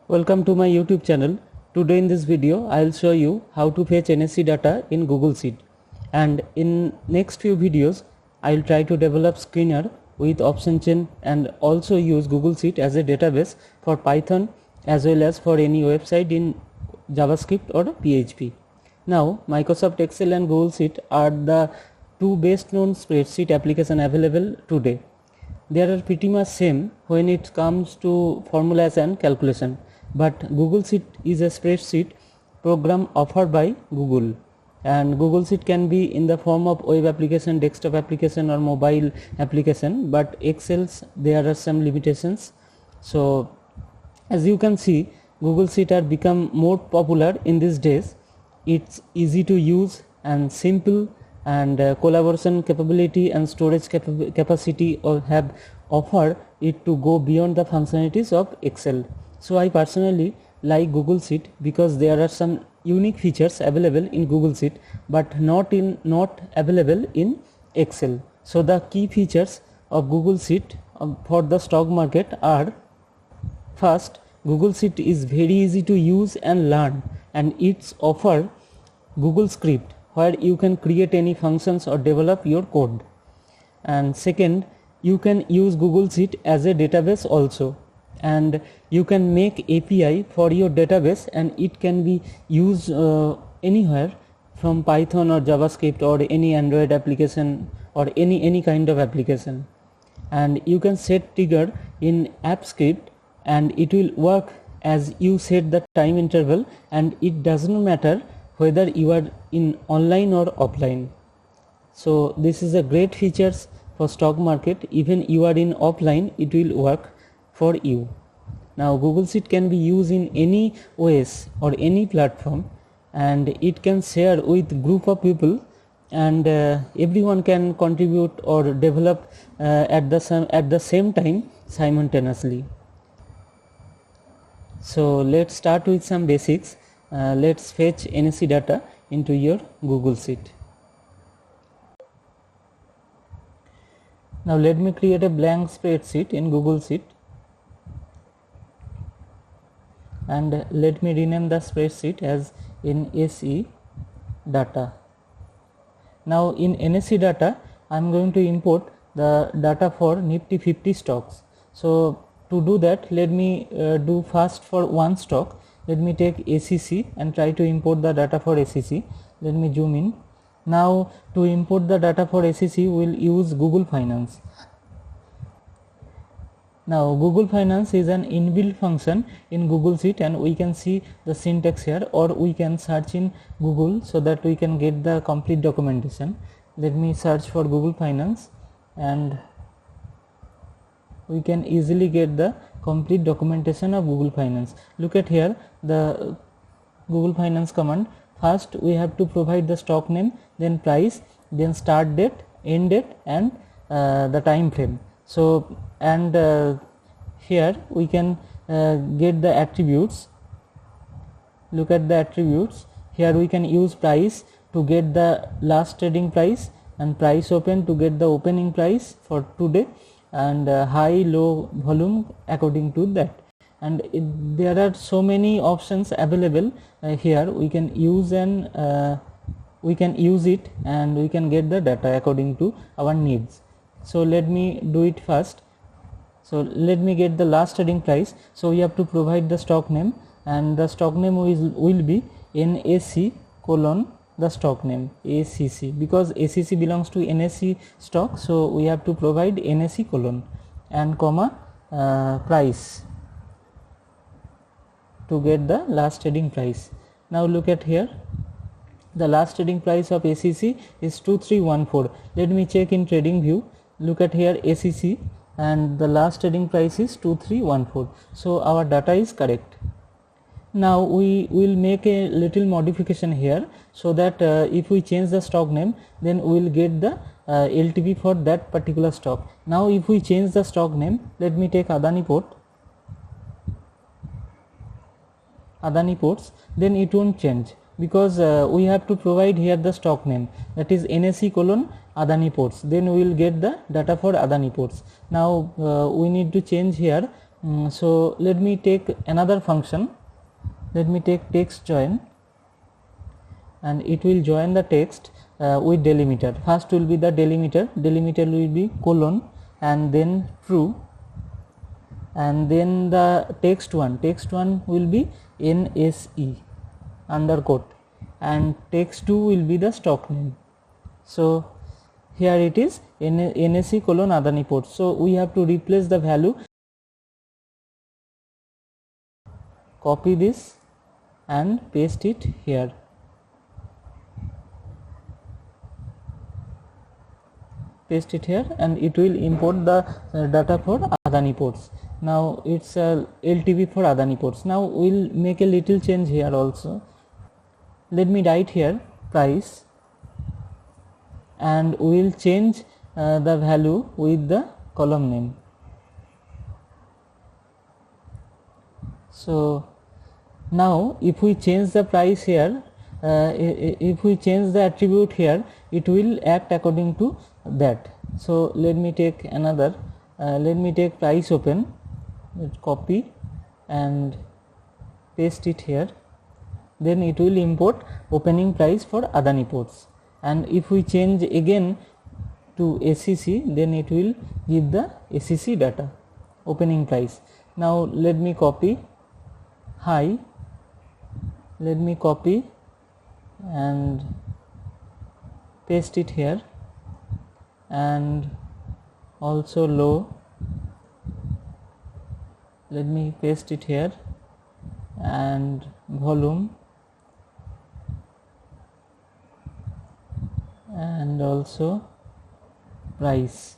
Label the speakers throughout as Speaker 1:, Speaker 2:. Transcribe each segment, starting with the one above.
Speaker 1: Welcome to my YouTube channel. Today in this video I will show you how to fetch NSE data in Google Sheet, and in next few videos I will try to develop Screener with option chain and also use Google Sheet as a database for Python as well as for any website in JavaScript or PHP. Now Microsoft Excel and Google Sheet are the two best known spreadsheet application available today. They are pretty much same when it comes to formulas and calculation, but Google Sheet is a spreadsheet program offered by Google, and Google Sheet can be in the form of web application, desktop application or mobile application, but Excel's there are some limitations. So as you can see, Google Sheet are become more popular in these days. It's easy to use and simple, and collaboration capability and storage capacity have offer it to go beyond the functionalities of Excel. So I personally like Google Sheet because there are some unique features available in Google Sheet but not available in Excel. So the key features of Google Sheet for the stock market are: first, Google Sheet is very easy to use and learn, and it's offer Google Script where you can create any functions or develop your code. And second, you can use Google Sheet as a database also, and you can make API for your database and it can be used anywhere from Python or JavaScript or any Android application or any kind of application. And you can set trigger in AppScript and it will work as you set the time interval, and it doesn't matter whether you are in online or offline. So this is a great features for stock market. Even you are in offline, it will work for you. Now Google Sheet can be used in any OS or any platform, and it can share with group of people, and everyone can contribute or develop at the same time simultaneously. So let's start with some basics. Let's fetch NSE data into your Google Sheet. Now let me create a blank spreadsheet in Google Sheet, and let me rename the spreadsheet as NSE data. Now in NSE data I am going to import the data for Nifty 50 stocks. So to do that, let me do first for one stock. Let me take ACC and try to import the data for ACC. Let me zoom in. Now to import the data for ACC, we will use Google Finance. Now Google Finance is an inbuilt function in Google Sheet, and we can see the syntax here, or we can search in Google so that we can get the complete documentation. Let me search for Google Finance and we can easily get the complete documentation of Google Finance. Look at here, the Google Finance command. First we have to provide the stock name, then price, then start date, end date, and the time frame. So and here we can get the attributes. Look at the attributes. Here we can use price to get the last trading price, and price open to get the opening price for today, and high low volume according to that. And there are so many options available here. We can use and we can use it, and we can get the data according to our needs. So let me do it first. So let me get the last trading price. So we have to provide the stock name, and the stock name will be NAC colon the stock name ACC, because ACC belongs to NSE stock, so we have to provide NSE colon and comma price to get the last trading price. Now look at here, the last trading price of ACC is 2314. Let me check in trading view. Look at here, ACC, and the last trading price is 2314. So our data is correct. Now we will make a little modification here, so that if we change the stock name, then we will get the LTP for that particular stock. Now if we change the stock name, let me take Adani Ports, then it won't change, because we have to provide here the stock name, that is NSE colon Adani Ports, then we will get the data for Adani Ports. Now we need to change here So let me take another function. Let me take text join, and it will join the text with delimiter. First will be the delimiter will be colon and then true, and then the text one will be NSE underquote, and text 2 will be the stock name. So here it is NSE colon Adani Ports. So we have to replace the value, copy this and paste it here. And it will import the data for Adani Ports. Now it's a LTV for Adani Ports. Now we'll make a little change here also. Let me write here price, and we'll change the value with the column name. So now if we change the price here, if we change the attribute here, it will act according to that. So let me take another, let me take price open, copy and paste it here. Then it will import opening price for Adani Ports, and if we change again to ACC, then it will give the ACC data, opening price. Now let me copy high, let me copy and paste it here, and also low, let me paste it here, and volume, and also price.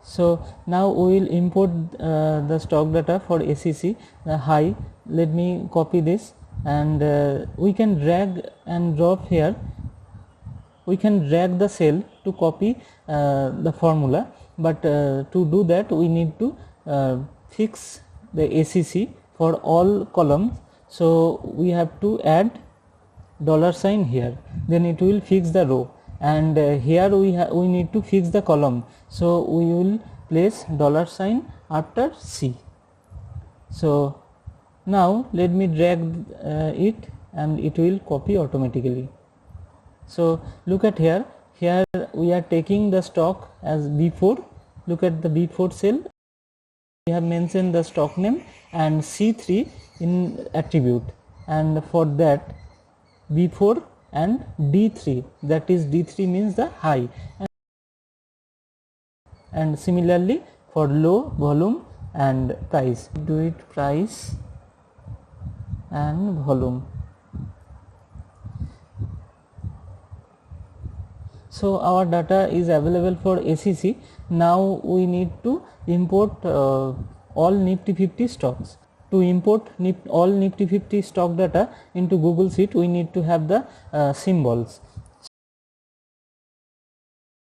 Speaker 1: So now we will import the stock data for ACC high. Let me copy this, and we can drag and drop here. We can drag the cell to copy the formula, but to do that we need to fix the ACC for all columns. So we have to add $sign here, then it will fix the row, and here we need to fix the column. So we will place $sign after C. So now let me drag it, and it will copy automatically. So look at here, we are taking the stock as B4. Look at the B4 cell, we have mentioned the stock name and C3 in attribute, and for that B4 and D3, that is D3 means the high, and similarly for low, volume and price. Do it price and volume. So our data is available for ACC. Now we need to import all Nifty 50 stocks. To import all Nifty 50 stock data into Google Sheet, we need to have the symbols.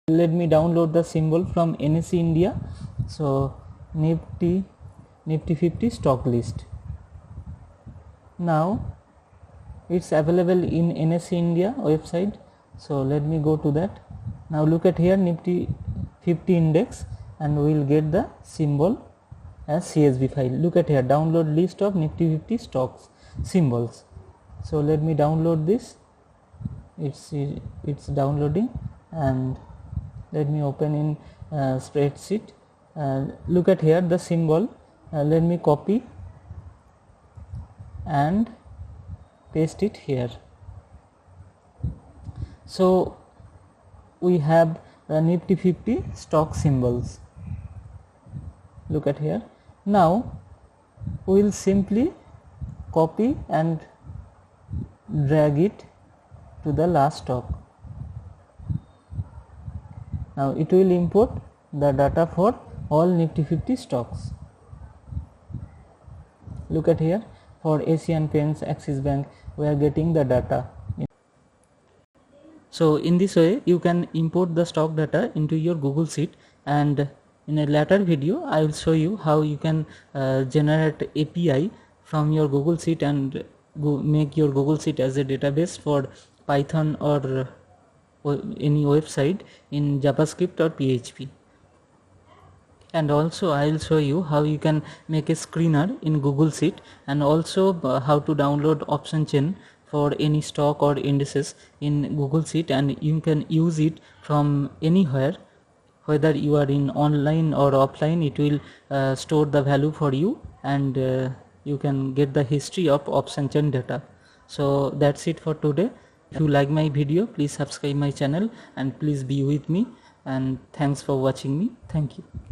Speaker 1: Let me download the symbol from NSE India. So Nifty 50 stock list. Now it's available in NSE India website. So let me go to that. Now look at here, Nifty 50 index, and we will get the symbol as CSV file. Look at here, download list of Nifty 50 stocks symbols. So let me download this. It's downloading, and let me open in spreadsheet. Look at here the symbol. Let me copy and paste it here. So we have the Nifty 50 stock symbols. Look at here. Now we will simply copy and drag it to the last stock. Now it will import the data for all Nifty 50 stocks. Look at here, for Asian Paints, Axis Bank, we are getting the data. So in this way you can import the stock data into your Google Sheet, and in a later video I will show you how you can generate API from your Google Sheet and make your Google Sheet as a database for Python or any website in JavaScript or PHP. and also I will show you how you can make a screener in Google Sheet, and also how to download option chain for any stock or indices in Google Sheet, and you can use it from anywhere, whether you are in online or offline. It will store the value for you, and you can get the history of option chain data. So that's it for today. If you like my video, please subscribe my channel and please be with me, and thanks for watching me. Thank you.